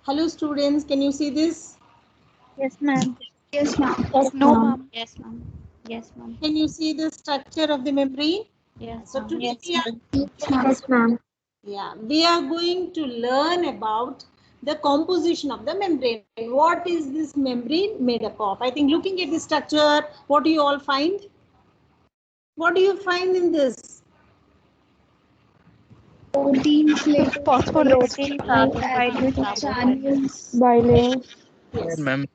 Hello students, can you see this? Yes, ma'am. Yes, ma'am. Yes, No, ma'am. ma'am. Yes, ma'am. Yes, ma'am. Can you see the structure of the membrane? Yes, So ma'am. today Yes, we are ma'am. Yes, ma'am. Yes, ma'am. we are going to learn about the composition of the membrane. What is this membrane made up of? I think looking at the structure, what do you all find? What do you find in this? Proteins like phospholipids, Protein, carbohydrates, carbohydrates, channels. bilayers. Yes. Ma'am.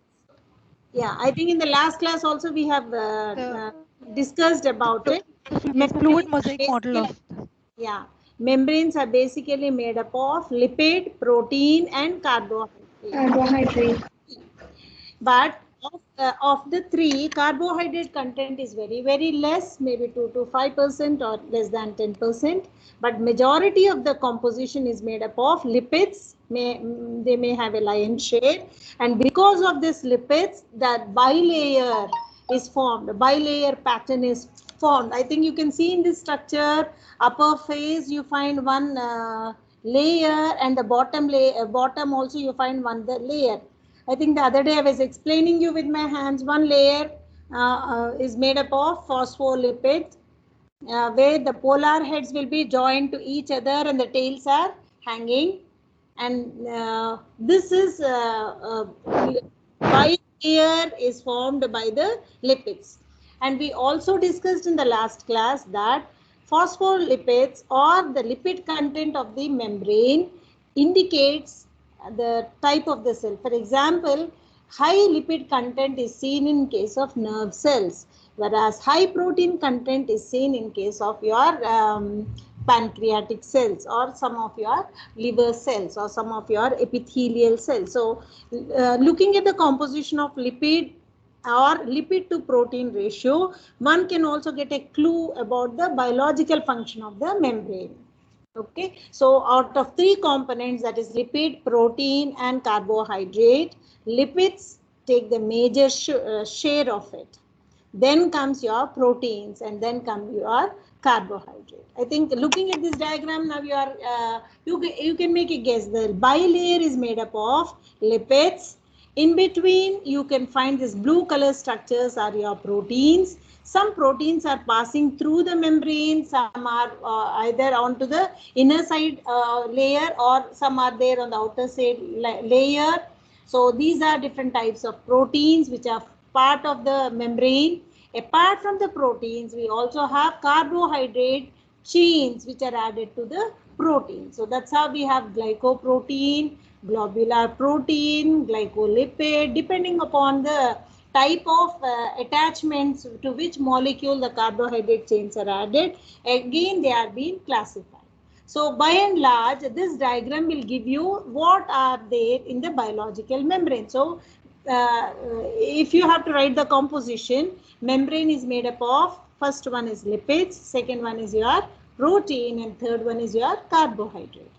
Yeah, I think in the last class also we have discussed about it. Fluid Membranes are mosaic model basically, of yeah, membranes are basically made up of lipid, protein, and carbohydrate. Carbohydrate. But of the three, carbohydrate content is very less, maybe 2 to 5% or less than 10%. But majority of the composition is made up of lipids. They may have a lion's share, and because of this lipids, that bilayer is formed. A bilayer pattern is formed. I think you can see in this structure, upper phase you find one layer, and the bottom layer, bottom also you find one the layer. I think the other day I was explaining you with my hands. One layer is made up of phospholipids, where the polar heads will be joined to each other and the tails are hanging. And this is bilayer is formed by the lipids. And we also discussed in the last class that phospholipids or the lipid content of the membrane indicates the type of the cell. For example, high lipid content is seen in case of nerve cells, whereas high protein content is seen in case of your pancreatic cells or some of your liver cells or some of your epithelial cells. So looking at the composition of lipid or lipid to protein ratio, one can also get a clue about the biological function of the membrane. Okay, so out of three components, that is lipid, protein, and carbohydrate, lipids take the major share of it. Then comes your proteins, and then come your carbohydrate. I think looking at this diagram now, you can make a guess. The bilayer is made up of lipids. In between, you can find this blue color structures are your proteins. Some proteins are passing through the membrane, some are either onto the inner side layer, or some are there on the outer side layer. So these are different types of proteins which are part of the membrane. Apart from the proteins, we also have carbohydrate chains which are added to the protein. So that's how we have glycoprotein, globular protein, glycolipid, depending upon the type of attachments to which molecule the carbohydrate chains are added. Again, they are being classified. So by and large, this diagram will give you what are there in the biological membrane. So if you have to write the composition, membrane is made up of, first one is lipids, second one is your protein, and third one is your carbohydrate.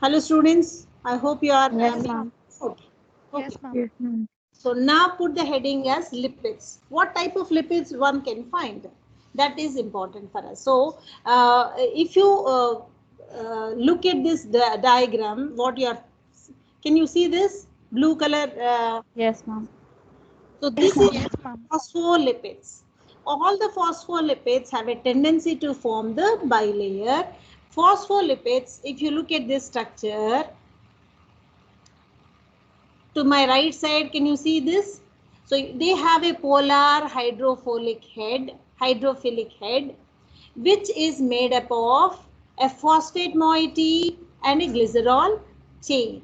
Hello students, I hope you are Yes, ma'am. okay. yes, ma'am. Yes, ma'am. So now put the heading as lipids. What type of lipids one can find? That is important for us. So if you look at this diagram, what you are, can you see this blue color? Yes, ma'am. So this is Yes, ma'am. phospholipids. All the phospholipids have a tendency to form the bilayer. Phospholipids, if you look at this structure, to my right side, can you see this? So they have a polar hydrophilic head, which is made up of a phosphate moiety and a glycerol chain.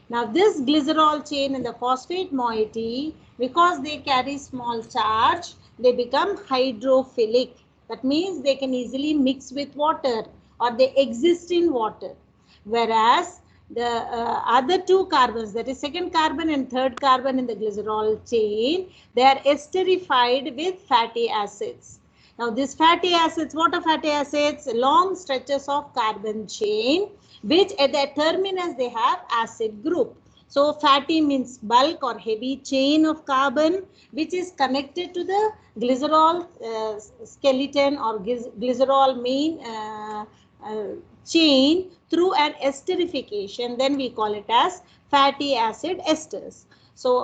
Now this glycerol chain and the phosphate moiety, because they carry small charge, they become hydrophilic. That means they can easily mix with water or they exist in water. Whereas the other two carbons, that is second carbon and third carbon in the glycerol chain, they are esterified with fatty acids. Now these fatty acids, what are fatty acids? Long stretches of carbon chain, which at their terminus they have acid group. So fatty means bulk or heavy chain of carbon which is connected to the glycerol skeleton or glycerol main chain through an esterification, then we call it as fatty acid esters. So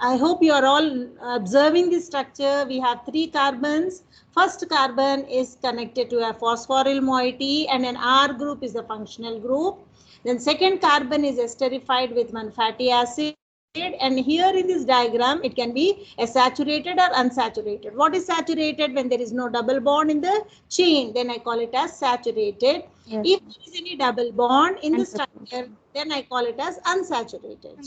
I hope you are all observing this structure. We have 3 carbons. First carbon is connected to a phosphoryl moiety and an R group is the functional group. Then second carbon is esterified with one fatty acid, and here in this diagram it can be a saturated or unsaturated. What is saturated? When there is no double bond in the chain, then I call it as saturated. Yes. If there is any double bond in the structure, then I call it as unsaturated.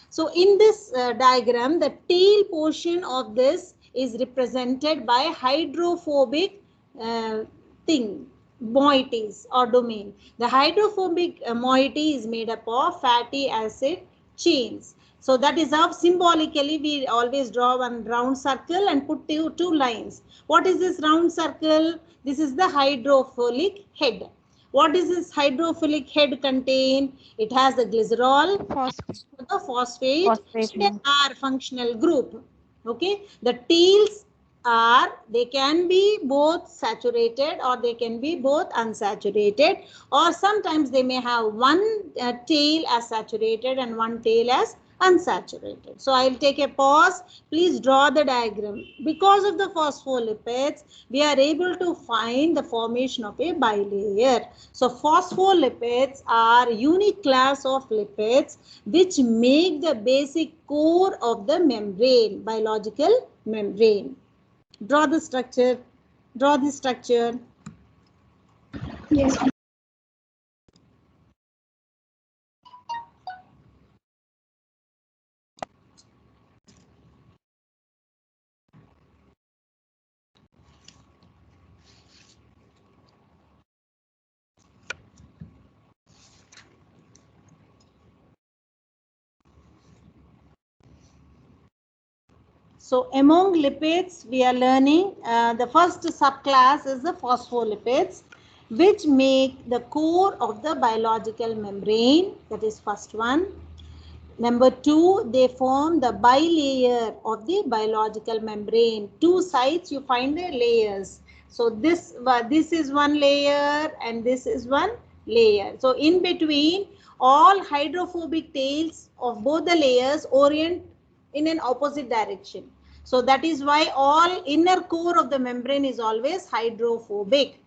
So in this diagram, the tail portion of this is represented by hydrophobic moieties or domain. The hydrophobic moiety is made up of fatty acid chains. So that is how symbolically we always draw one round circle and put two lines. What is this round circle? This is the hydrophilic head. What does this hydrophilic head contain? It has the glycerol, the phosphate and an R functional group. Okay, the tails they can be both saturated or they can be both unsaturated, or sometimes they may have one tail as saturated and one tail as unsaturated. So I'll take a pause. Please draw the diagram. Because of the phospholipids, we are able to find the formation of a bilayer. So phospholipids are unique class of lipids which make the basic core of the membrane, biological membrane. Draw the structure. Draw the structure. Yes. So among lipids, we are learning the first subclass is the phospholipids, which make the core of the biological membrane. That is first one. Number 2, they form the bilayer of the biological membrane. Two sides you find the layers. So this is one layer and this is one layer. So in between, all hydrophobic tails of both the layers orient in an opposite direction. So that is why all inner core of the membrane is always hydrophobic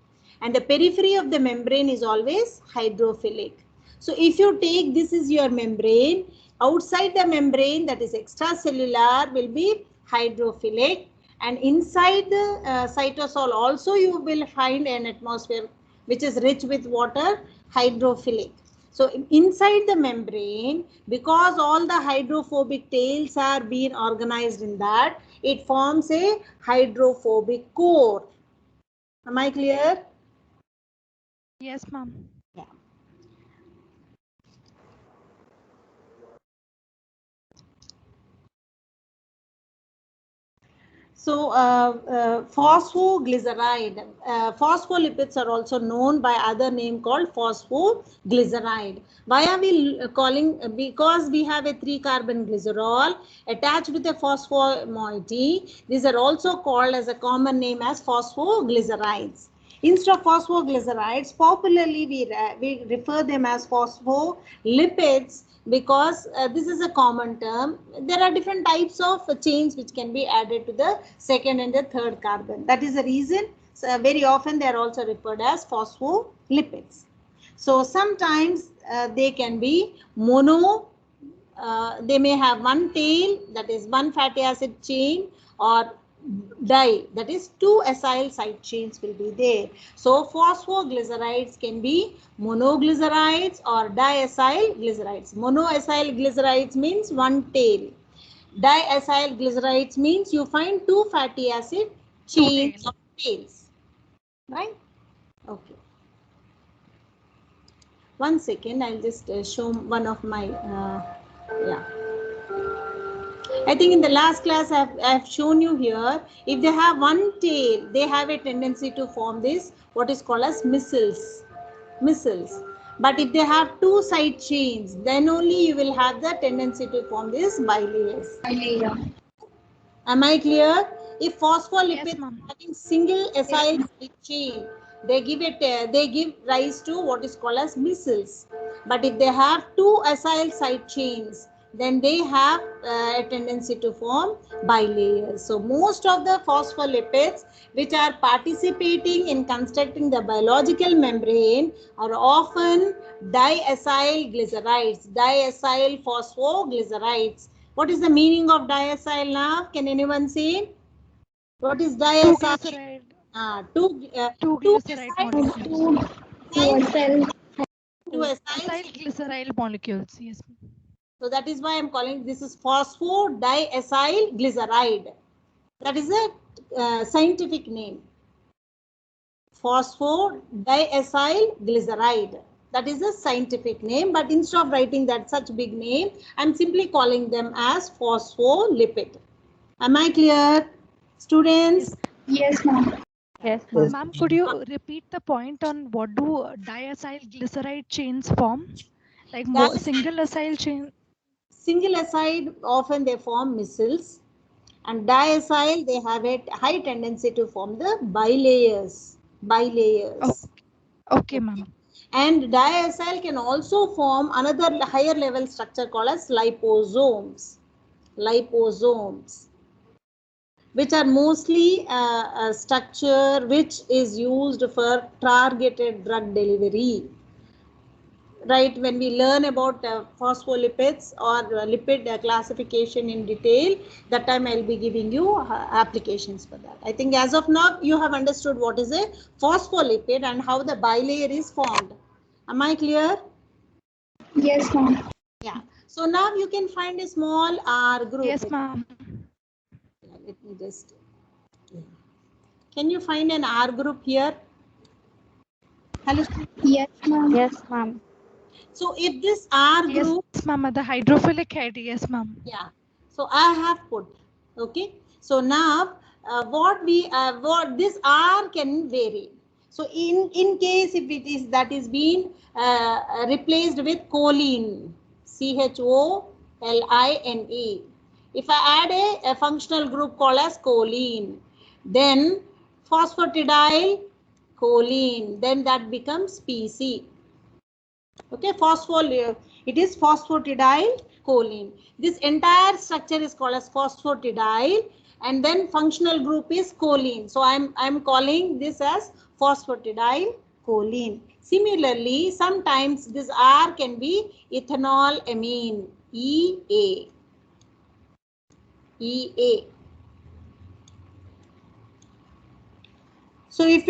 and the periphery of the membrane is always hydrophilic. So if you take this is your membrane, outside the membrane, that is extracellular, will be hydrophilic, and inside the cytosol also you will find an atmosphere which is rich with water, hydrophilic. So inside the membrane, because all the hydrophobic tails are being organized in that, it forms a hydrophobic core. Am I clear? Yes, ma'am. Yeah. So phosphoglyceride, phospholipids are also known by other name called phosphoglyceride. Why are we calling? Because we have a 3-carbon glycerol attached with a phosphor moiety. These are also called as a common name as phosphoglycerides. Instead of phosphoglycerides, popularly we refer them as phospholipids, because this is a common term. There are different types of chains which can be added to the second and the third carbon. That is the reason very often they are also referred as phospholipids. So sometimes they can be mono, they may have one tail, that is one fatty acid chain, or di, that is 2 acyl side chains will be there. So phosphoglycerides can be monoglycerides or diacyl glycerides. Monoacyl glycerides means one tail. Diacyl glycerides means you find 2 fatty acid chains of tails. Right? Okay. One second, I'll just show one of my, yeah. I think in the last class I've shown you here, if they have one tail, they have a tendency to form this, what is called as missils. But if they have 2 side chains, then only you will have the tendency to form this bilayers. Am I clear? If phospholipids having single acyl side chain, they give rise to what is called as micelles. But if they have two acyl side chains, then they have a tendency to form bilayers. So most of the phospholipids which are participating in constructing the biological membrane are often diacyl glycerides, diacyl phosphoglycerides. What is the meaning of diacyl now? Can anyone say? What is diacyl? Two glyceride molecules. Two acyl Acyl glyceride molecules. Yes. So that is why I am calling this is phosphodiacyl glyceride. That is a scientific name. Phosphodiacyl glyceride. That is a scientific name, but instead of writing that such big name, I am simply calling them as phospholipid. Am I clear, students? Yes, ma'am. Yes, ma'am. Ma'am, could you repeat the point on what do diacyl glyceride chains form? Like single acyl chain? Single acyl, often they form micelles, and diacyl, they have a high tendency to form the bilayers. Okay, ma'am. And diacyl can also form another higher level structure called as liposomes, which are mostly a structure which is used for targeted drug delivery. Right, when we learn about phospholipids or lipid classification in detail, that time I'll be giving you applications for that. I think as of now you have understood what is a phospholipid and how the bilayer is formed. Am I clear? Yes, ma'am. Yeah. So now you can find a small R group. Yes, ma'am. Let me just. Can you find an R group here? Hello. Yes, ma'am. Yes, ma'am. So if this R group. Yes, ma'am. The hydrophilic head. Yes, ma'am. Yeah. So I have put. Okay. So now what this R can vary. So in case if it is that is being replaced with choline, CHOLINE. If I add a functional group called as choline, then phosphatidyl choline, then that becomes PC. Okay, it is phosphatidyl choline. This entire structure is called as phosphatidyl, and then functional group is choline. So I'm calling this as phosphatidyl choline. Similarly, sometimes this R can be ethanol amine, EA. So if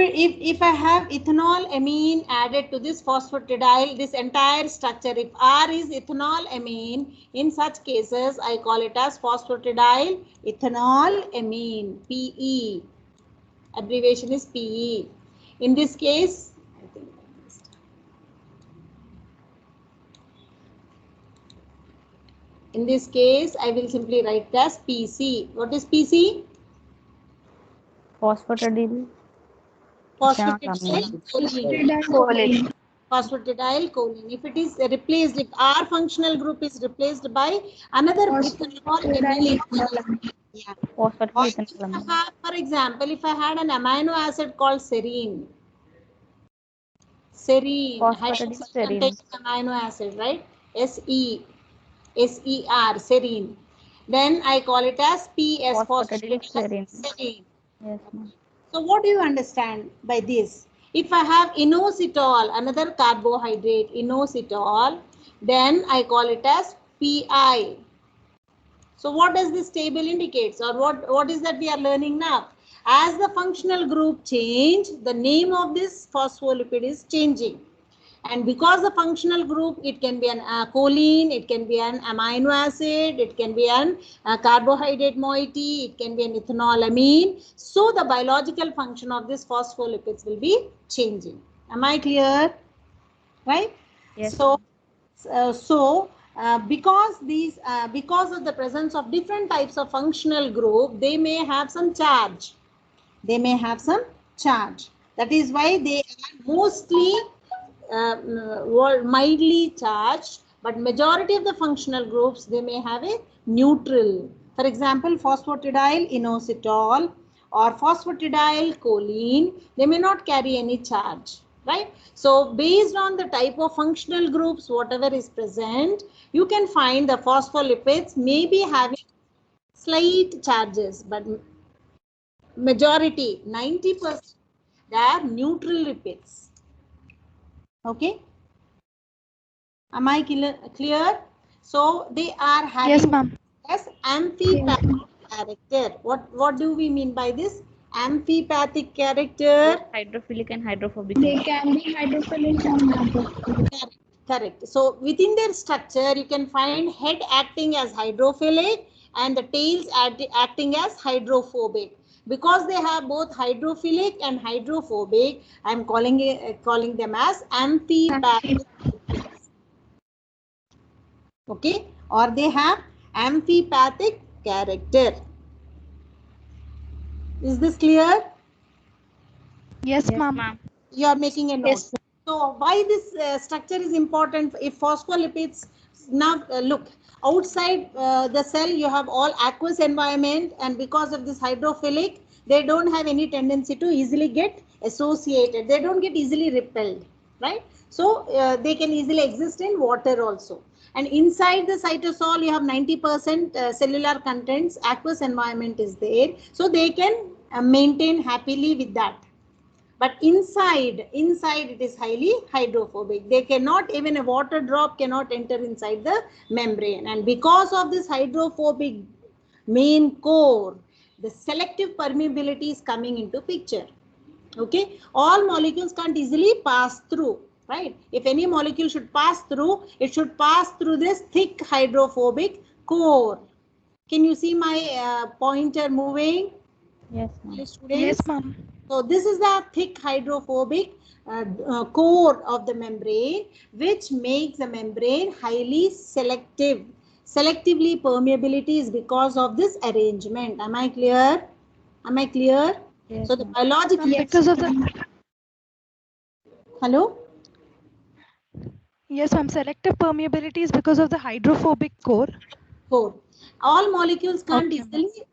I have ethanol amine added to this phosphatidyl, this entire structure, if R is ethanol amine, in such cases I call it as phosphatidyl ethanol amine, PE. Abbreviation is PE. In this case, I think in this case I will simply write as PC. What is PC? Phosphatidyl. Phosphatidyl choline. Phosphatidyl choline. If it is replaced, if R functional group is replaced by another ethanol amine. Yeah. Or for example, if I had an amino acid called serine. Containing amino acid, right? SER, serine. Then I call it as PS, phosphatidyl serine. Yes, ma'am. So what do you understand by this? If I have inositol, another carbohydrate, inositol, then I call it as PI. So what does this table indicates, or what is that we are learning now? As the functional group change, the name of this phospholipid is changing. And because the functional group, it can be an choline, it can be an amino acid, it can be an carbohydrate moiety, it can be an ethanol amine. So the biological function of this phospholipids will be changing. Am I clear? Right? Yes. Because of the presence of different types of functional group, they may have some charge. That is why they are mostly mildly charged, but majority of the functional groups, they may have a neutral. For example, phosphatidyl inositol or phosphatidylcholine, they may not carry any charge, right? So based on the type of functional groups, whatever is present, you can find the phospholipids may be having slight charges, but majority, 90%, they are neutral lipids. Okay? Am I clear? So they are having Yes, ma'am. as amphipathic character. What do we mean by this? Amphipathic character. Hydrophilic and hydrophobic. They can be hydrophilic and hydrophobic. Correct. So within their structure, you can find head acting as hydrophilic and the tails acting as hydrophobic. Because they have both hydrophilic and hydrophobic, I am calling them as amphipathic. Okay, or they have amphipathic character. Is this clear? Yes, ma'am. You are making a note. Yes. So why this structure is important? If phospholipids, now look, outside the cell you have all aqueous environment, and because of this hydrophilic, they don't have any tendency to easily get associated. They don't get easily repelled, right? So they can easily exist in water also. And inside the cytosol, you have 90% cellular contents, aqueous environment is there. So they can maintain happily with that. But inside it is highly hydrophobic. They cannot, even a water drop cannot enter inside the membrane. And because of this hydrophobic main core, the selective permeability is coming into picture. Okay, all molecules can't easily pass through, right? If any molecule should pass through, it should pass through this thick hydrophobic core. Can you see my pointer moving? Yes, ma'am. Yes, ma'am. So this is the thick hydrophobic core of the membrane, which makes the membrane highly selective. Selectively permeability is because of this arrangement. Am I clear? Am I clear? Yes, So the ma'am. biological. Because of the Hello? yes, ma'am. Selective permeability is because of the hydrophobic core. Core. All molecules can't Okay. easily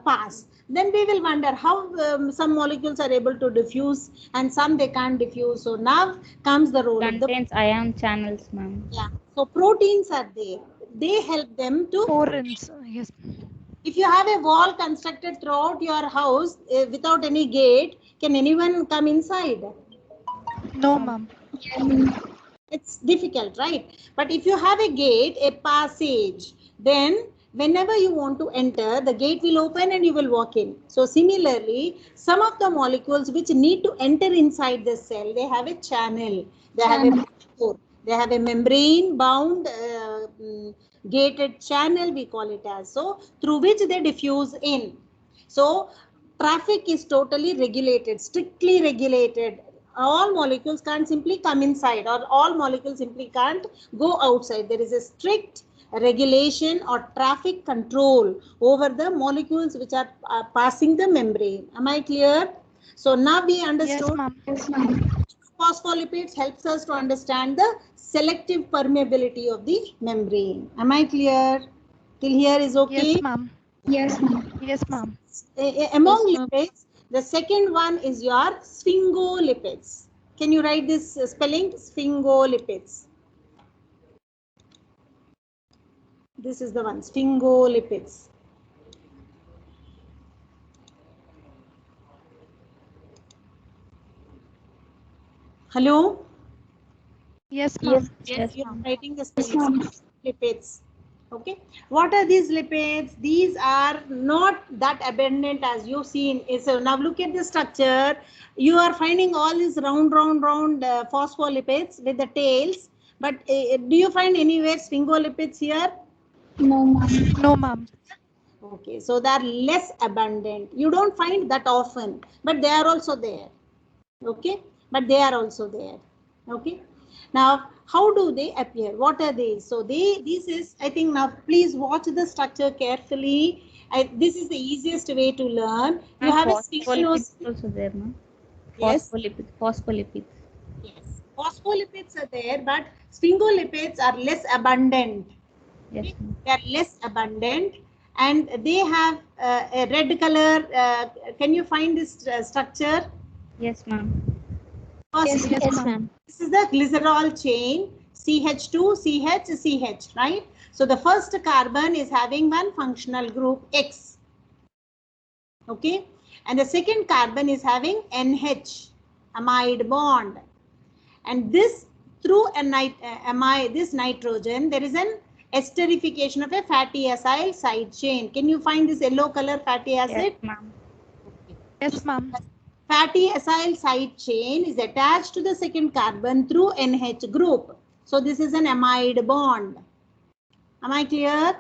pass. Then we will wonder how some molecules are able to diffuse and some they can't diffuse. So now comes the role of the. Contains ion channels, ma'am. Yeah. So proteins are there. They help them to. Porins. Yes. If you have a wall constructed throughout your house without any gate, can anyone come inside? No, ma'am. It's difficult, right? But if you have a gate, a passage, then whenever you want to enter, the gate will open and you will walk in. So similarly, some of the molecules which need to enter inside the cell, they have a channel, they have a pore, they have a membrane bound gated channel, we call it as, so through which they diffuse in. So traffic is totally regulated, strictly regulated. All molecules can't simply come inside, or all molecules simply can't go outside. There is a strict regulation or traffic control over the molecules which are passing the membrane. Am I clear? So now we Yes, understood. ma'am. Yes, ma'am. Phospholipids helps us to understand the selective permeability of the membrane. Am I clear? Till here is okay? Yes, ma'am. Yes, ma'am. Yes, ma'am. Among lipids, the second one is your sphingolipids. Can you write this spelling? Sphingolipids. This is the one, sphingolipids. Hello? Yes, ma'am. Yes, You are ma'am. writing the Yes, spelling. ma'am. Lipids. Okay. What are these lipids? These are not that abundant as you've seen. So now look at the structure. You are finding all these round phospholipids with the tails. But do you find anywhere sphingolipids here? No, ma'am. No, ma'am. Okay, so they are less abundant. You don't find that often, but they are also there. Okay, but they are also there. Okay, now how do they appear? What are they? So this is, I think, now please watch the structure carefully. This is the easiest way to learn. You have a Phospholipids also there, ma'am. Yes. Phospholipids. Yes, phospholipids are there, but sphingolipids are less abundant. Yes, ma'am. They are less abundant, and they have a red color. Can you find this structure? Yes, ma'am. First, Yes, ma'am. this is the glycerol chain, CH2, CH, CH, right? So the first carbon is having one functional group X. Okay, and the second carbon is having NH, amide bond, and this through this nitrogen there is an esterification of a fatty acyl side chain. Can you find this yellow color fatty acid? Yes, ma'am. Yes, ma'am. Fatty acyl side chain is attached to the second carbon through NH group. So this is an amide bond. Am I clear?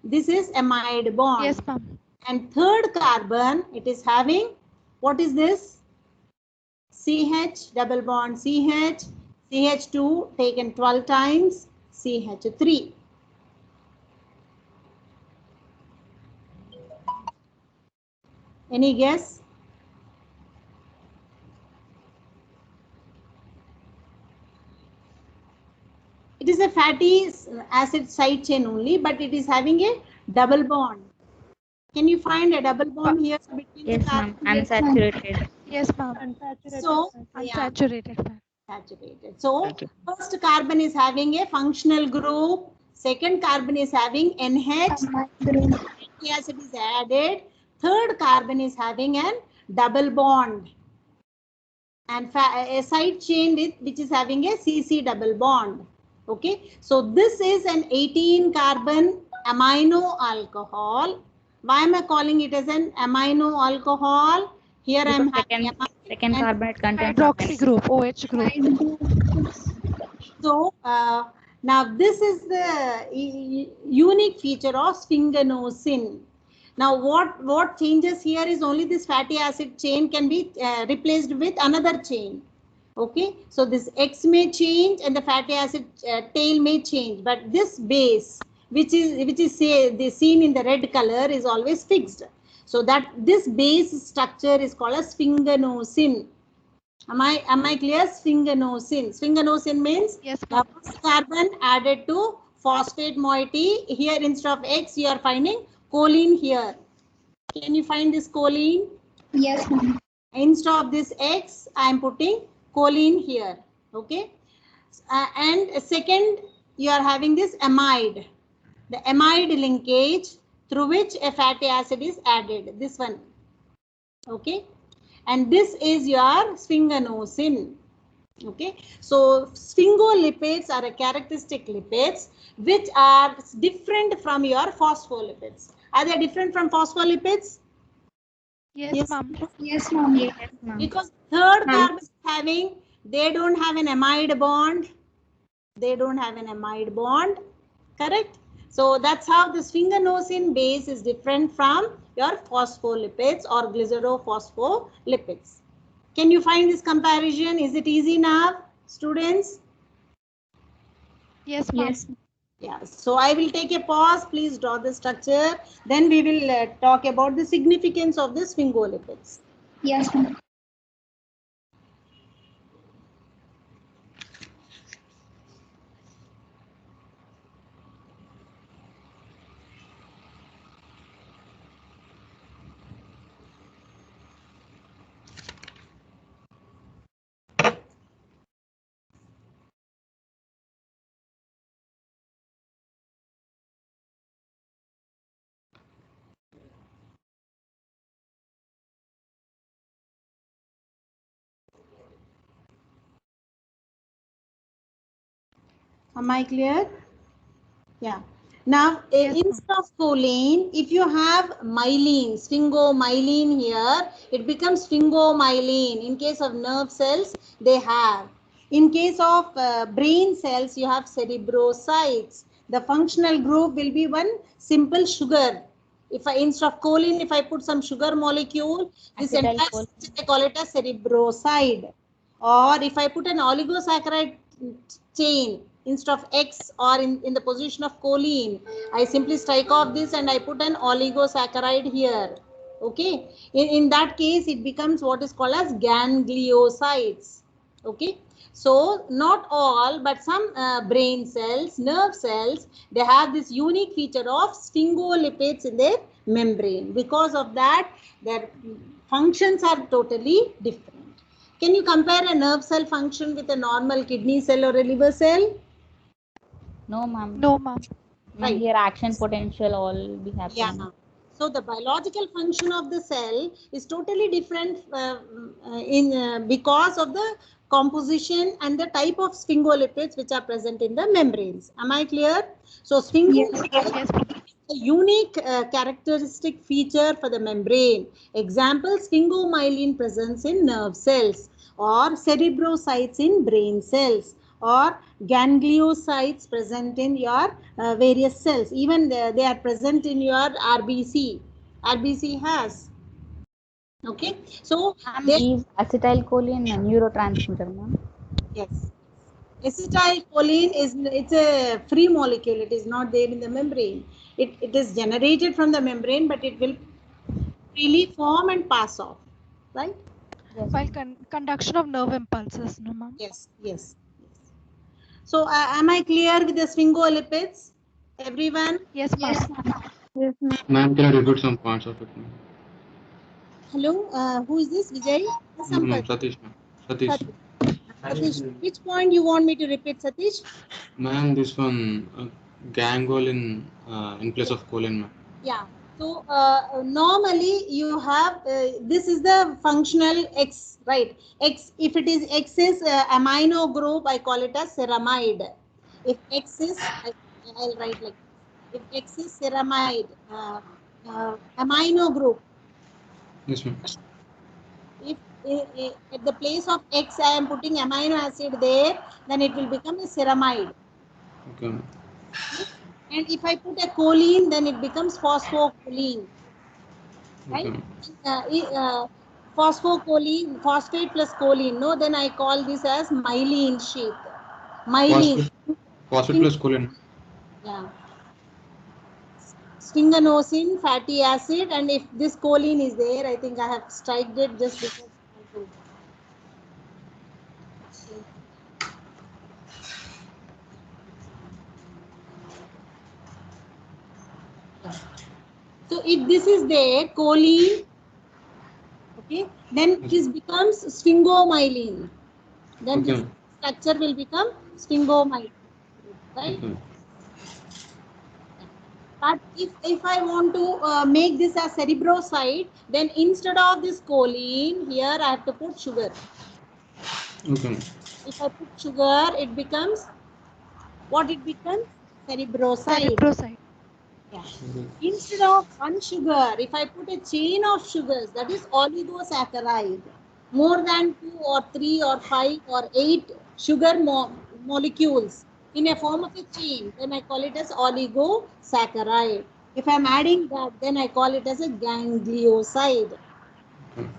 This is amide bond. Yes, ma'am. And third carbon, it is having, what is this? CH, double bond CH, CH2 taken 12 times, CH3. Any guess? It is a fatty acid side chain only, but it is having a double bond. Can you find a double bond here between Yes, the ma'am. carbon? Unsaturated. Yes, ma'am. So, yeah, Unsaturated fat. saturated. So, first carbon is having a functional group, second carbon is having NH, fatty acid is added, third carbon is having an double bond, and a side chain which is having a CC double bond. Okay, so this is an 18 carbon amino alcohol. Why am I calling it as an amino alcohol? Here I am having Second carbonate content. Hydroxy group, OH group. So now this is the unique feature of sphinganosin. Now what changes here is only this fatty acid chain can be replaced with another chain. Okay, so this X may change and the fatty acid tail may change, but this base which is seen in the red color is always fixed. So that this base structure is called as sphinganosin. Am I clear? Sphinganosin. Sphinganosin means Yes, the first carbon added to phosphate moiety. Here instead of X you are finding choline here. Can you find this choline? Yes, ma'am. Instead of this X I am putting choline here. Okay. And second you are having this amide. The amide linkage through which a fatty acid is added. This one. Okay. And this is your sphinganosin. Okay, so sphingolipids are a characteristic lipids which are different from your phospholipids. Are they different from phospholipids? Yes, ma'am. Yes, ma'am. Yes, ma'am. Because third carbon is having, they don't have an amide bond. They don't have an amide bond, correct? So that's how the sphinganosin base is different from your phospholipids or glycerophospholipids. Can you find this comparison? Is it easy now, students? Yes, ma'am. Yes. Yeah, so I will take a pause. Please draw the structure. Then we will talk about the significance of the sphingolipids. Yes, ma'am. Am I clear? Yeah. Now, Yes, instead of choline, if you have myelin, sphingomyelin here, it becomes sphingomyelin. In case of nerve cells, they have. In case of brain cells, you have cerebrocytes. The functional group will be one simple sugar. If I, instead of choline, if I put some sugar molecule, this entire Acetylcholine. structure, I call it a cerebrocyte. Or if I put an oligosaccharide chain, instead of X or in the position of choline, I simply strike off this and I put an oligosaccharide here. Okay. In that case, it becomes what is called as gangliocytes. Okay, so not all, but some brain cells, nerve cells, they have this unique feature of sphingolipids in their membrane. Because of that, their functions are totally different. Can you compare a nerve cell function with a normal kidney cell or a liver cell? No, ma'am. No, ma'am. Ma'am, Right. here action potential all be Yeah. happening. So the biological function of the cell is totally different because of the composition and the type of sphingolipids which are present in the membranes. Am I clear? So sphingolipids Yes, ma'am. a unique characteristic feature for the membrane. Example, sphingomyelin presence in nerve cells, or cerebrocytes in brain cells, or gangliocytes present in your various cells. Even they are present in your RBC. RBC has. Okay. So Ma'am, they, is acetylcholine a neurotransmitter, ma'am? yes. Acetylcholine is, it's a free molecule. It is not there in the membrane. It is generated from the membrane, but it will freely form and pass off, right? Yes, While ma'am. conduction of nerve impulses, no, ma'am. Yes. So am I clear with the sphingolipids, everyone? Yes, ma'am. Yes, ma'am. Yes, ma'am. Ma'am, can I repeat some parts of it, ma'am? Hello, who is this? Vijay? No, ma'am, Sampath. Satish, ma'am. Satish. Satish, which point you want me to repeat, Satish? Ma'am, this one, gangolin in place of choline, ma'am. Yeah. So normally you have this is the functional X, right? X, if it is X is amino group, I call it as ceramide. If X is, I'll write like this. If X is ceramide, amino group. Yes, ma'am. If at the place of X I am putting amino acid there, then it will become a ceramide. Okay, ma'am. And if I put a choline, then it becomes phosphocholine. Okay, Right? ma'am. Phosphocholine, phosphate plus choline. No, then I call this as myelin sheath. Myelin. Phosphate plus choline. Yeah. Sphingosine, fatty acid, and if this choline is there, I think I have striked it just because. So if this is there, choline, okay, then this becomes sphingomyelin. Then Okay, this ma'am. structure will become sphingomyelin, right? Okay, ma'am. But if I want to make this as cerebrocyte, then instead of this choline, here I have to put sugar. Okay, ma'am. If I put sugar, it becomes, what it becomes? Cerebrocyte. Cerebrocyte. Yeah. Instead of one sugar, if I put a chain of sugars, that is oligosaccharide. More than 2 or 3 or 5 or 8 sugar molecules in a form of a chain, then I call it as oligosaccharide. If I'm adding that, then I call it as a ganglioside. Okay.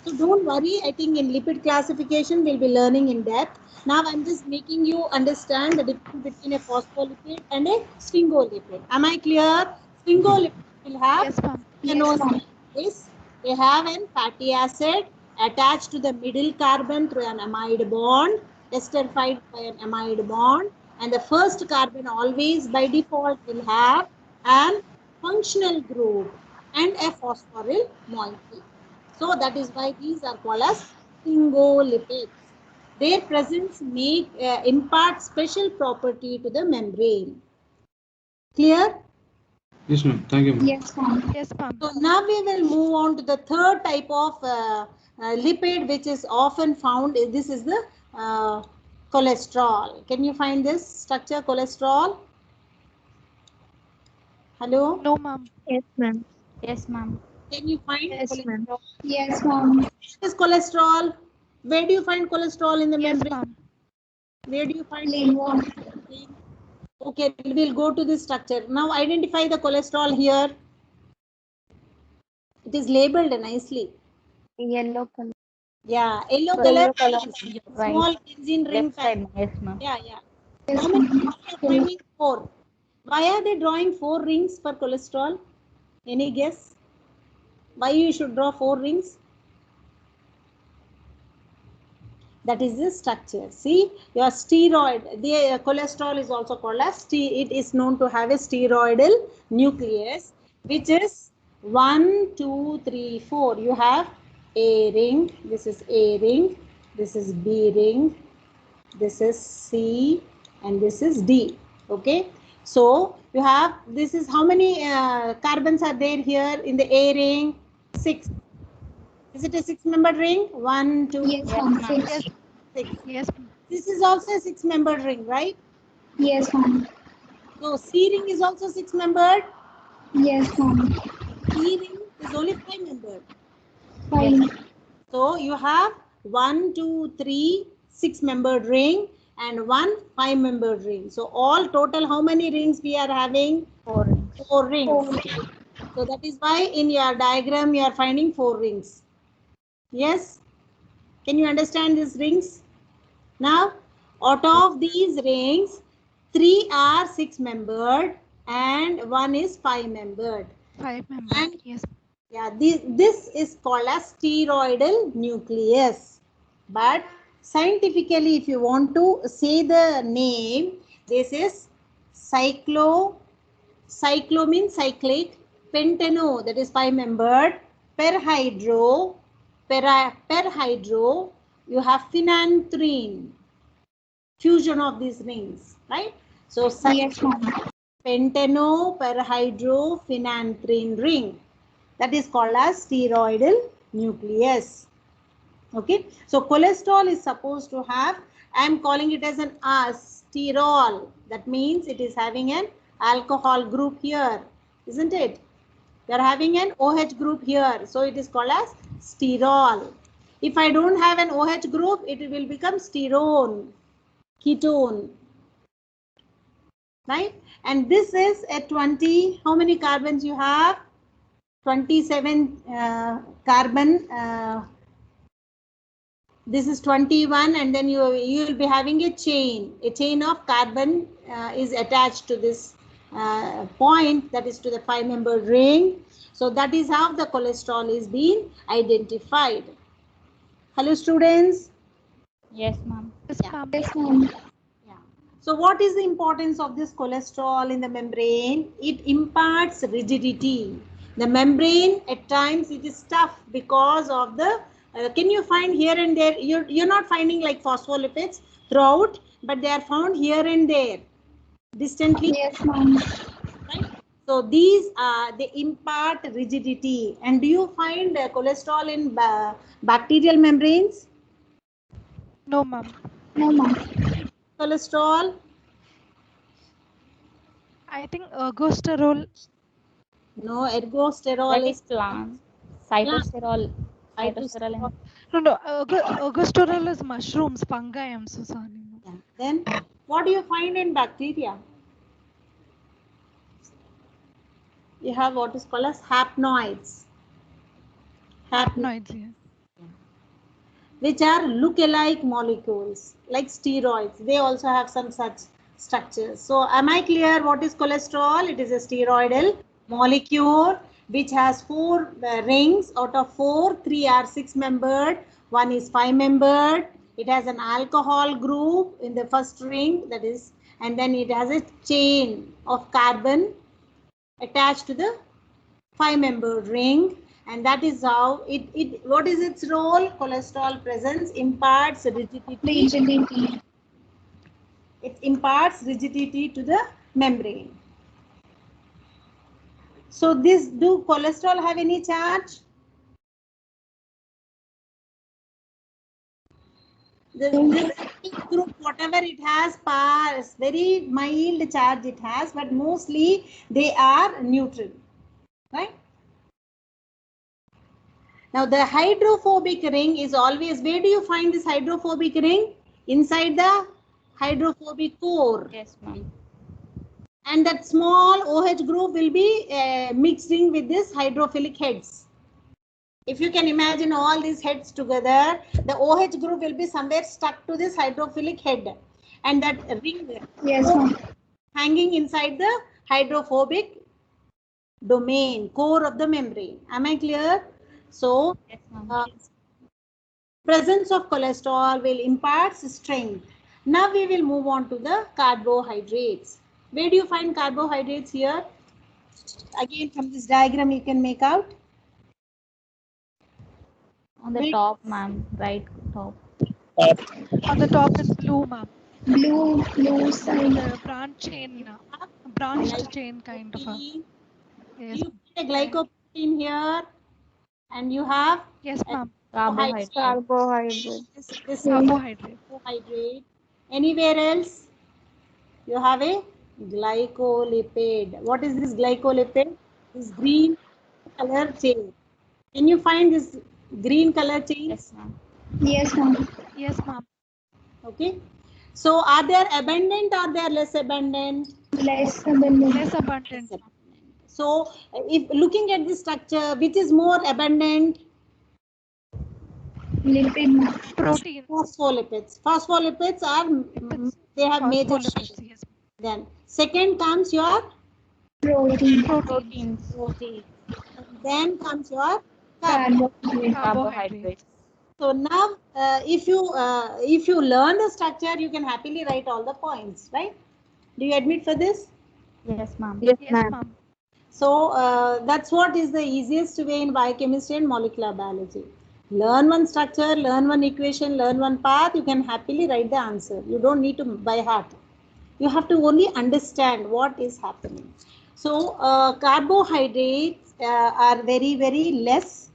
So don't worry, I think in lipid classification we'll be learning in depth. Now I'm just making you understand the difference between a phospholipid and a sphingolipid. Am I clear? Sphingolipid will have Yes, ma'am. Yes, ma'am. this. They have an fatty acid attached to the middle carbon through an amide bond, esterified by an amide bond, and the first carbon always by default will have an functional group and a phosphoryl moiety. So that is why these are called as sphingolipids. Their presence impart special property to the membrane. Clear? Yes, ma'am. Thank you, ma'am. Yes, ma'am. Yes, ma'am. So now we will move on to the third type of lipid which is often found. This is the cholesterol. Can you find this structure, cholesterol? Hello? No, ma'am. Yes, ma'am. Yes, ma'am. Can you find Yes, ma'am. cholesterol? Yes, ma'am. What is cholesterol? Where do you find cholesterol in the Yes, membrane? ma'am. Where do you find Liver. Okay, we'll go to this structure. Now identify the cholesterol here. It is labeled nicely. Yellow color. Yeah, yellow Yellow color. color. Small benzene ring Left side, yes, ma'am. Yeah. Yes, How many ma'am. rings are finding? 4. Why are they drawing 4 rings for cholesterol? Any guess? Why you should draw 4 rings? That is the structure. See, your steroid, the cholesterol is also called as it is known to have a steroidal nucleus, which is 1, 2, 3, 4. You have A ring, this is A ring, this is B ring, this is C, and this is D. Okay, so you have, this is how many carbons are there here in the A ring? 6. Is it a 6-membered ring? 1, 2, Yes, Yes, ma'am. ma'am. 6. 6. Yes, ma'am. This is also a 6-membered ring, right? Yes, ma'am. So C ring is also 6-membered. Yes, ma'am. D ring is only 5-membered. 5. So you have 1, 2, 3 6-membered ring and 1 5-membered ring. So all total, how many rings we are having? 4 rings. 4 rings. 4. So that is why in your diagram you are finding 4 rings. Yes? Can you understand these rings? Now, out of these rings, 3 are 6-membered and 1 is 5-membered. 5 member. And Yes. yeah, this is called as steroidal nucleus. But scientifically, if you want to say the name, this is cyclo means cyclic, pentano, that is 5-membered, perhydro, perhydro, you have phenanthrene, fusion of these rings, right? So Yes, ma'am. pentano perhydro phenanthrene ring, that is called as steroidal nucleus. Okay, so cholesterol is supposed to have, I am calling it as an sterol. That means it is having an alcohol group here, isn't it? We are having an OH group here, so it is called as sterol. If I don't have an OH group, it will become sterone, ketone, right? And this is a 20, how many carbons you have? 27 carbon. This is 21, and then you will be having a chain of carbon is attached to this point, that is to the 5-membered ring. So that is how the cholesterol is being identified. Hello students. Yes, ma'am. Yes, Yeah. ma'am. Yes, ma'am. Yeah. So what is the importance of this cholesterol in the membrane? It imparts rigidity. The membrane at times it is tough because of the, can you find here and there, you're not finding like phospholipids throughout, but they are found here and there distantly. Yes, ma'am. Right? So these they impart rigidity. And do you find cholesterol in bacterial membranes? No, ma'am. No, ma'am. Cholesterol? I think ergosterol. No, ergosterol That is is plant. plant. Cytosterol. Cytosterol Cytosterol. and No, ergosterol is mushrooms, fungi. I'm so sorry. No. Yeah. Then what do you find in bacteria? You have what is called as hapnoids. Hapnoids, yes. Which are look-alike molecules like steroids. They also have some such structures. So am I clear what is cholesterol? It is a steroidal molecule which has 4 rings. Out of 4, 3 are 6-membered, 1 is 5-membered. It has an alcohol group in the first ring, that is, and then it has a chain of carbon attached to the 5-membered ring, and that is how it what is its role? Cholesterol presence imparts rigidity. Rigidity. It imparts rigidity to the membrane. So this, do cholesterol have any charge? This group, whatever it has, very mild charge it has, but mostly they are neutral, right? Now the hydrophobic ring is always, where do you find this hydrophobic ring? Inside the hydrophobic core. yes, ma'am. And that small OH group will be mixing with this hydrophilic heads. If you can imagine all these heads together, the OH group will be somewhere stuck to this hydrophilic head. And that ring Yes, ma'am. hanging inside the hydrophobic domain, core of the membrane. Am I clear? So, Yes, ma'am. presence of cholesterol will impart strength. Now we will move on to the carbohydrates. Where do you find carbohydrates here? Again, from this diagram you can make out. On the top, ma'am. Right top. On the top in blue, ma'am. Blue side. The branched chain kind of a. Yes. You find a glycoprotein here, and you have Yes, ma'am. Carbohydrate. Carbohydrate. this Carbohydrate. carbohydrate. Anywhere else? You have a glycolipid. What is this glycolipid? This green color chain. Can you find this green color chains? Yes, ma'am. Yes, ma'am. Yes, ma'am. Okay. So are they abundant or they are less abundant? Less abundant. Less abundant. So if looking at the structure, which is more abundant? Lipid, ma'am. Protein. Phospholipids. Phospholipids are they have major Phospholipids. shape. Yes. Then second comes your Protein. Proteins. Proteins. then comes your carb. Carbohydrate. Carbohydrates. So now if you learn the structure, you can happily write all the points, right? Do you admit for this? Yes, ma'am. Yes, Yes, ma'am. ma'am. So that's what is the easiest way in biochemistry and molecular biology. Learn one structure, learn one equation, learn one path, you can happily write the answer. You don't need to by heart. You have to only understand what is happening. So carbohydrates are very, very less.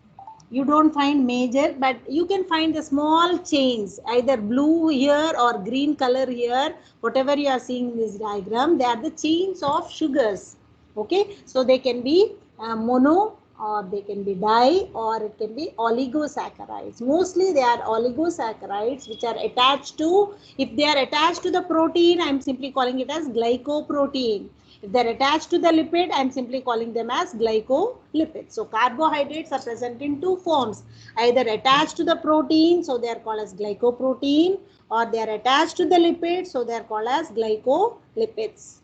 You don't find major, but you can find the small chains, either blue here or green color here, whatever you are seeing in this diagram, they are the chains of sugars. Okay, so they can be mono, or they can be di, or it can be oligosaccharides. Mostly they are oligosaccharides which are attached to, if they are attached to the protein, I am simply calling it as glycoprotein. If they are attached to the lipid, I am simply calling them as glycolipids. So carbohydrates are present in two forms, either attached to the protein, so they are called as glycoprotein, or they are attached to the lipid, so they are called as glycolipids.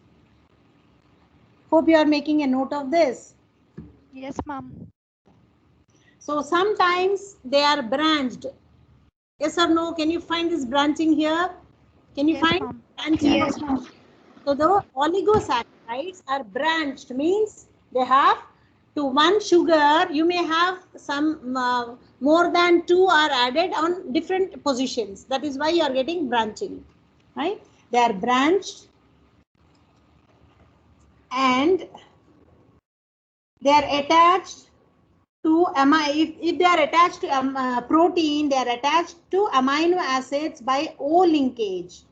Hope you are making a note of this. Yes, ma'am. So sometimes they are branched. Yes or no? Can you find this branching here? Can you Yes, find ma'am. branching? Yes, ma'am. So the oligosaccharides are branched, means they have to one sugar, you may have some more than two are added on different positions. That is why you are getting branching, right? They are branched and they are attached to if they are attached to protein, they are attached to amino acids by O linkage.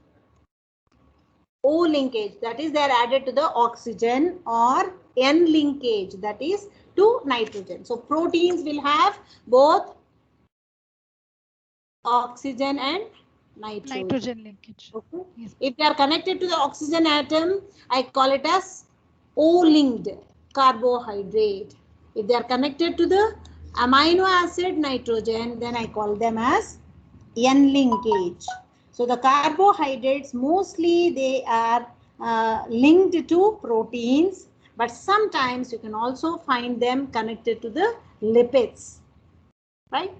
O linkage, that is they are added to the oxygen, or N linkage, that is to nitrogen. So proteins will have both oxygen and nitrogen. Nitrogen linkage. Okay. Yes. If they are connected to the oxygen atom, I call it as O-linked carbohydrate. If they are connected to the amino acid nitrogen, then I call them as N-linkage. So the carbohydrates, mostly they are linked to proteins, but sometimes you can also find them connected to the lipids, right?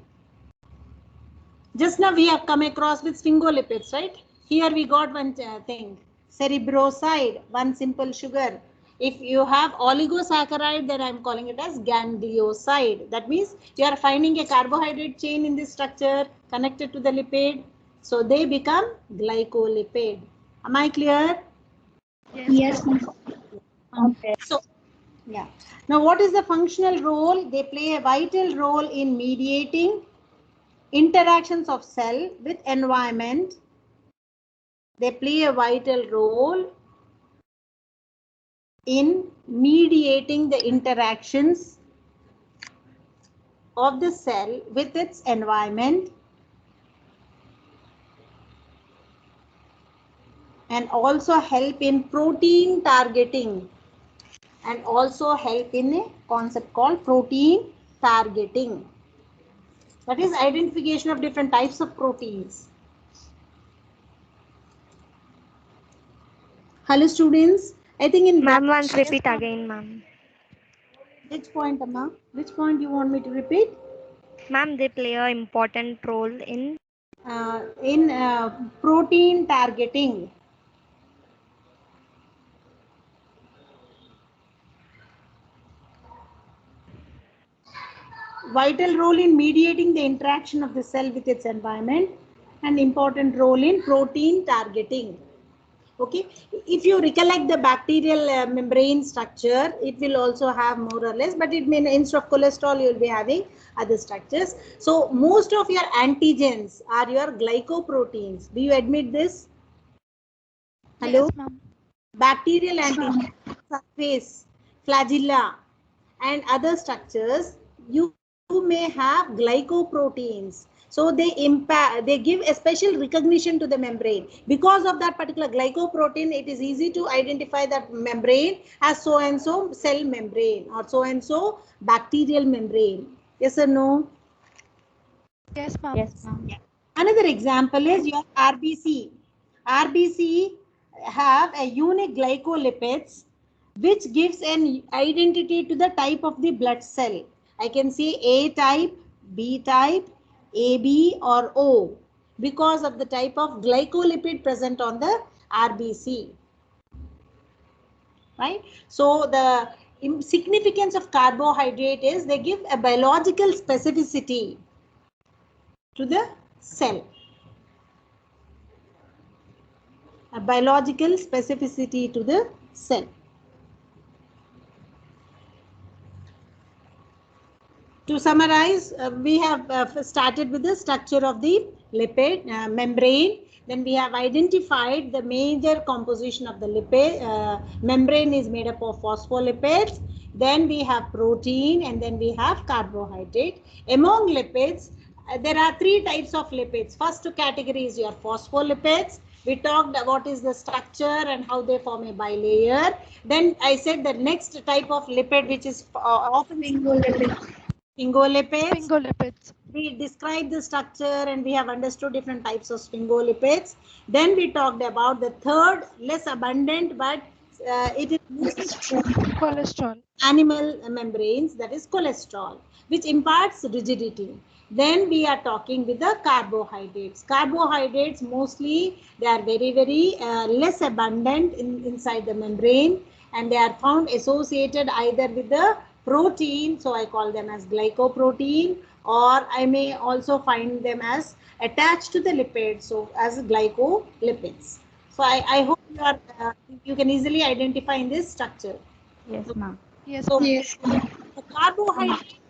Just now we have come across with sphingolipids, right? Here we got one thing, cerebroside, one simple sugar. If you have oligosaccharide, then I am calling it as ganglioside. That means you are finding a carbohydrate chain in this structure connected to the lipid. So they become glycolipid. Am I clear? Yes, ma'am. Okay. So, yeah. Now what is the functional role? They play a vital role in mediating interactions of cell with environment. They play a vital role in mediating the interactions of the cell with its environment, and also help in protein targeting, and also help in a concept called protein targeting. That is identification of different types of proteins. Hello students, I think in Ma'am, once Yes, repeat ma'am. again, ma'am. which point, Amma? Which point you want me to repeat? Ma'am, they play an important role in protein targeting. Vital role in mediating the interaction of the cell with its environment, and important role in protein targeting. Okay, if you recollect the bacterial membrane structure, it will also have more or less, but it may, instead of cholesterol, you will be having other structures. So most of your antigens are your glycoproteins. Do you admit this? Hello? Yes, ma'am. Bacterial antigens, surface, flagella, and other structures, you may have glycoproteins. So they give a special recognition to the membrane. Because of that particular glycoprotein, it is easy to identify that membrane as so and so cell membrane or so and so bacterial membrane. Yes or no? Yes, ma'am. Yes, ma'am. Another example is your RBC. RBC have a unique glycolipids which gives an identity to the type of the blood cell. I can say A type, B type, AB or O because of the type of glycolipid present on the RBC. Right? So the significance of carbohydrate is they give a biological specificity to the cell. A biological specificity to the cell. To summarize, we have started with the structure of the lipid membrane. Then we have identified the major composition of the lipid membrane is made up of phospholipids. Then we have protein, and then we have carbohydrate. Among lipids, there are three types of lipids. First category is your phospholipids. We talked about what is the structure and how they form a bilayer. Then I said the next type of lipid, which is often sphingolipids. Sphingolipids. We described the structure and we have understood different types of sphingolipids. Then we talked about the third, less abundant, but it is mostly Cholesterol. animal membranes, that is cholesterol, which imparts rigidity. Then we are talking with the carbohydrates. Carbohydrates mostly they are very less abundant inside the membrane, and they are found associated either with the protein, so I call them as glycoprotein, or I may also find them as attached to the lipid, so as glycolipids. So I hope you can easily identify in this structure. Yes, ma'am. Yes, So, ma'am. Yes. the carbohydrate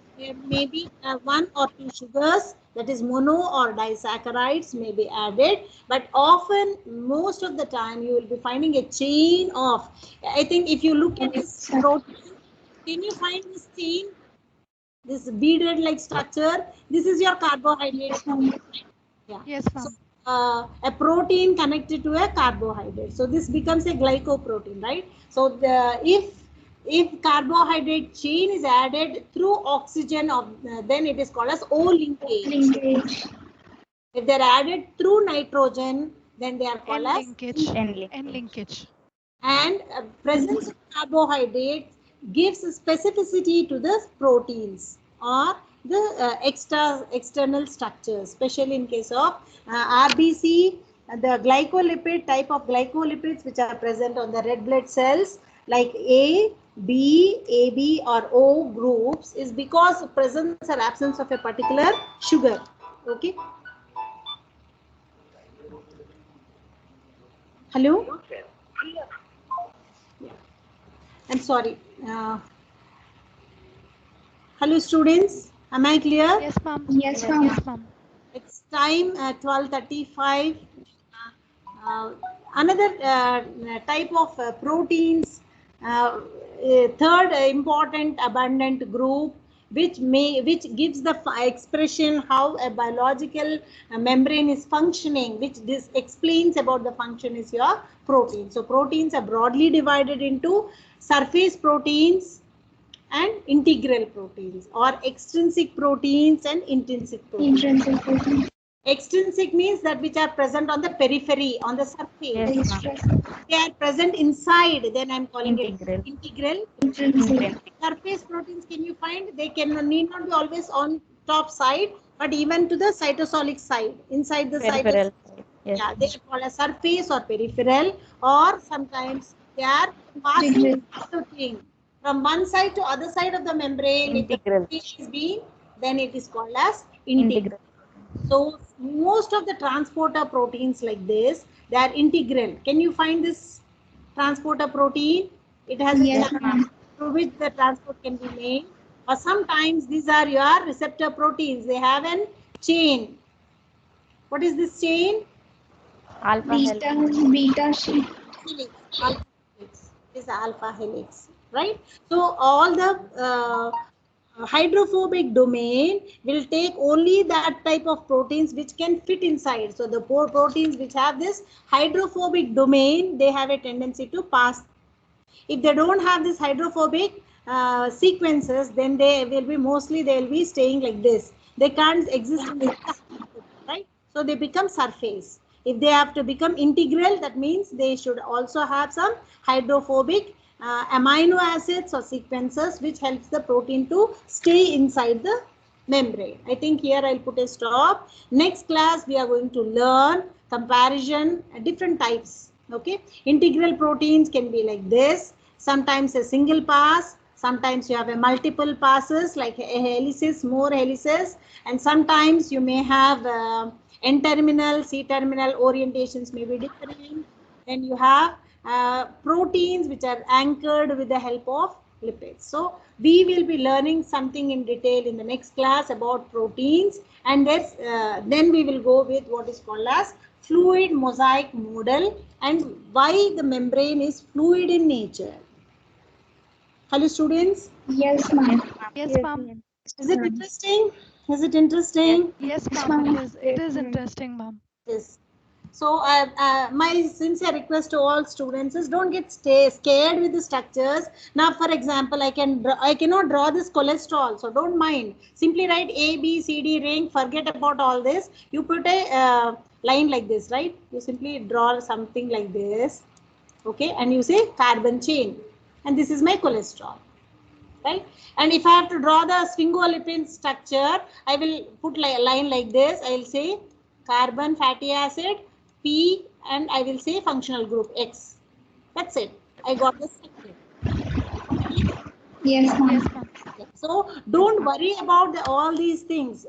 may be one or two sugars, that is mono or disaccharides may be added, but often most of the time you will be finding a chain of, I think if you look at this protein, can you find this chain, this beaded like structure? This is your carbohydrate. Yeah. Yes, So, ma'am. a protein connected to a carbohydrate. So this becomes a glycoprotein, right? So if carbohydrate chain is added through oxygen, then it is called as O linkage. Linkage. If they are added through nitrogen, then they are N called as linkage. N N linkage. and presence of carbohydrate gives specificity to the proteins or the external structures, especially in case of RBC, the glycolipid type of glycolipids which are present on the red blood cells like A, B, AB or O groups is because of presence or absence of a particular sugar. Okay. Hello? I'm sorry. Hello students, am I clear? Yes, ma'am. Yes, ma'am. Yes, ma'am. It's time 12:35. Another type of proteins, third important abundant group, which gives the expression how a biological membrane is functioning, which this explains about the function, is your protein. So proteins are broadly divided into surface proteins and integral proteins, or extrinsic proteins and intrinsic proteins. Intrinsic protein. Extrinsic means that which are present on the periphery, on the surface. Yes, ma'am. They are present inside, then I'm calling Integral. it integral. Intrinsic. Surface proteins, can you find? They need not be always on top side, but even to the cytosolic side, inside the Peripheral. cytosol. Yes. Yeah, they are called as surface or peripheral, or sometimes they are passing Integral. thing from one side to other side of the membrane. If the Integral. protein is being, then it is called as integral. Integral. So most of the transporter proteins like this, they are integral. Can you find this transporter protein? It has a Yes, channel ma'am. through which the transport can be made. Or sometimes these are your receptor proteins. They have a chain. What is this chain? Alpha helix. Beta sheet. Helix. Alpha helix. It is alpha helix, right? So all the hydrophobic domain will take only that type of proteins which can fit inside. So the four proteins which have this hydrophobic domain, they have a tendency to pass. If they don't have this hydrophobic sequences, then they will be staying like this. They can't exist in this, right? So they become surface. If they have to become integral, that means they should also have some hydrophobic amino acids or sequences which helps the protein to stay inside the membrane. I think here I'll put a stop. Next class we are going to learn comparison, different types. Okay, integral proteins can be like this. Sometimes a single pass, sometimes you have a multiple passes like a helices, more helices, and sometimes you may have N-terminal, C-terminal orientations may be different. Then you have proteins which are anchored with the help of lipids. So we will be learning something in detail in the next class about proteins, and then we will go with what is called as fluid mosaic model and why the membrane is fluid in nature. Hello students, Yes, ma'am. Yes, ma'am. is it interesting? Is it interesting? Yes, Yes, ma'am. ma'am. It is interesting, ma'am. Yes. So my sincere request to all students is don't get scared with the structures. Now, for example, I cannot draw this cholesterol, so don't mind. Simply write A, B, C, D ring. Forget about all this. You put a line like this, right? You simply draw something like this, okay? And you say carbon chain, and this is my cholesterol, right? And if I have to draw the sphingolipid structure, I will put a line like this. I will say carbon fatty acid P, and I will say functional group X. That's it. I got the structure. Yes, ma'am. Yes, ma'am. So don't worry about all these things.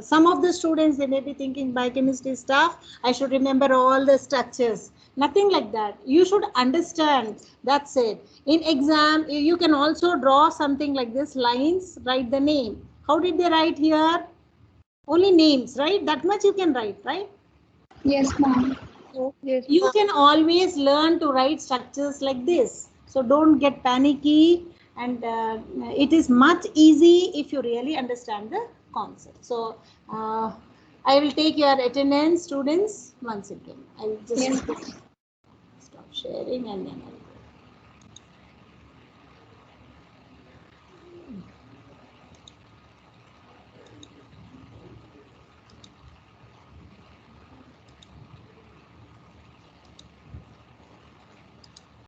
Some of the students, they may be thinking biochemistry stuff, I should remember all the structures. Nothing like that. You should understand. That's it. In exam, you can also draw something like this, lines, write the name. How did they write here? Only names, right? That much you can write, right? Yes, ma'am. So you can always learn to write structures like this. So don't get panicky, and it is much easy if you really understand the concept. So I will take your attendance, students, once again. I will just Yes. stop sharing and then I will